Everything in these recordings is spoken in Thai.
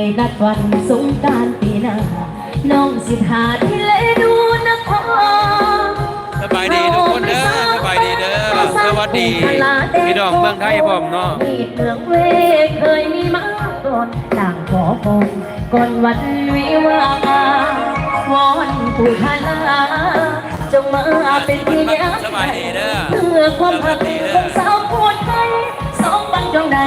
ยนัดวันสงกรานต์ปีหน้าน้องสิทาที่เลดูนครสบายดีทุกคนเด้อสบายดีเด้อสวัสดีพี่น้องเมืองไทยพร้อมเนาะเมืองเวเคยมีมาก่อนต่างขอพงก่อนวันวิวาวอนปู่พาลาจงมาเป็นที่รักเพื่อความหักของสาวคนไทยสองบันจงใด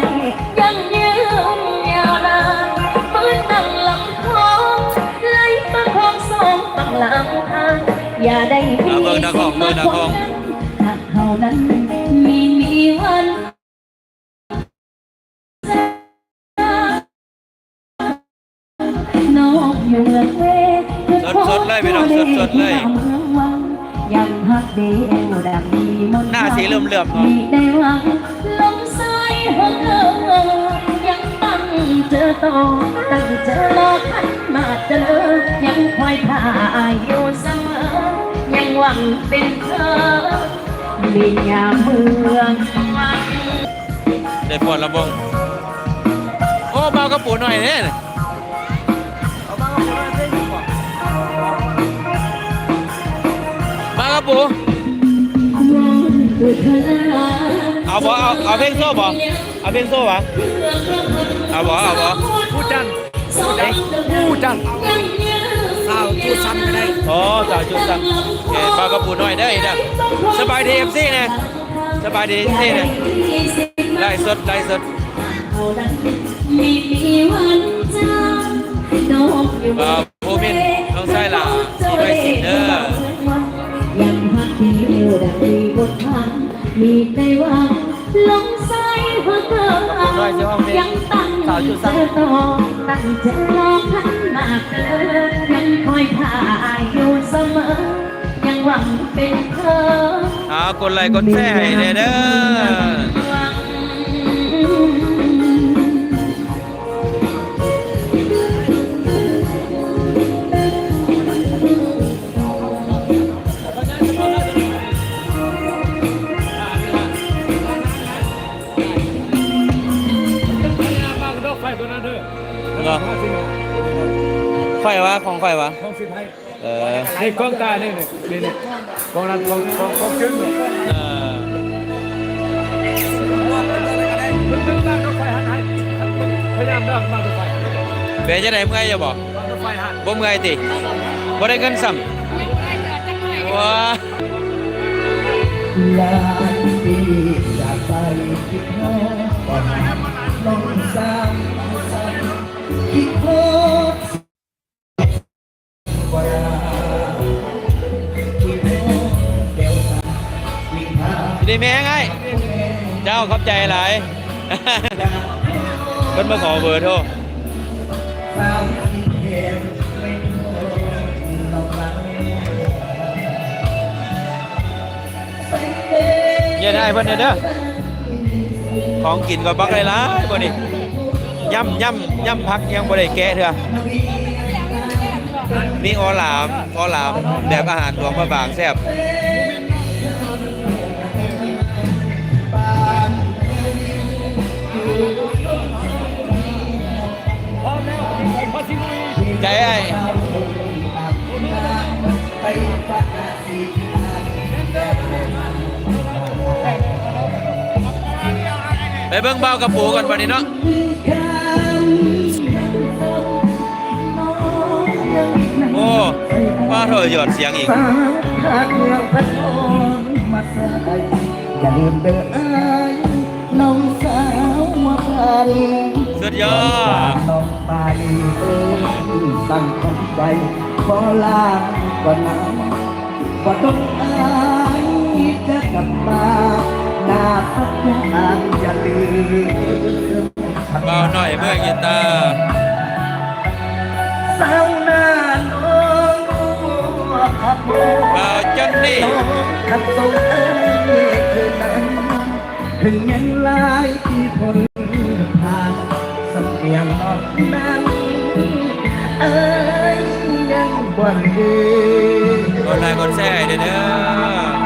ยังยืนยาวนานปืนดังลำคองไหลประคองสองบังลำทางอย่าได้มีสิ่งมาขวางหากเขานั้นมีวันน้องอยู่เมืองเวสดเลยพี่น้องสดเลยยังฮักเดียวดังมีมนต์หน้าสีเหลื่อมๆมีได้หวังลมสายหัวเธอยังตั้งเจอต่อตั้งเจอรอขันมาเจอยังคอยท่าอยู่เสมอยังหวังเป็นเธอมียามเมืองได้ปวดระบงโอ้เบากระปูหน่อยเนี่ยมากระปูเอาเพลงโซ่บ่เอาเพลงโซ่บ่เอาบ่ผู้จันผู้จันสาวจูซันก็ได้อ๋อสาวจูซันเอ๋มากระปูหน่อยได้นะสบายดีMCเนี่ยสบายดีMCเนี่ยไล่สดผู้มินต้องใส่ละสีไปสีเด้อยังฮักที่เดียวดังมีบททางมีในวังลงใส่หัวเธอยังตั้งเธอต่อตั้งใจรอพันมากเลยยังคอยท่าอยู่เสมอยังหวังเป็นเธอกดไลค์กดแชร์ให้เด้อไฟวะของไฟวะของสิไทยนี่กล้องตานี่กล้องนั้นกล้องจึ้งดึงมากรถไฟหันให้พยายามเดินมากรถไฟเป็นจะไหนเมื่อยจะบอกบ่เมื่อยติบ่ได้เงินซ้ำว้าลาปีจากไปคิดฮอดน้องสาวคิดฮอดดีแม่ไงเจ้าขอบใจหลายเพิ่นมาขอเบอร์โทรเย็นให้เพิ่นเด้อของกินก็บักหลายๆบ่นี่ย่ำพักยังบ่ได้แกะเถอะมีออหลามแบบอาหารหลวงพระบางแซ่บใจไอ้ไปเบิ่งเบากระปูกันวันนี้เนาะโอ้ป้าเธอหยอดเสียงอีกอย่าลืมเด้ออ้ายน้องสาวมาพาลีสุดยอดน้องปาลีตั้งคนใจขอลาก่อนนะว่าต้องอายจะกลับมาหน้าพักงานอย่าลืมเบาหน่อยเมื่อกีตาร์สาวหน้าน้องขับเบาจันนี่ขับส่งเอ้ยคืนนั้นถึงยังลายที่คนทางสเปียงนอกนั้นเอ้ยยังบ่นดีกดไลค์กดแชร์เด้อ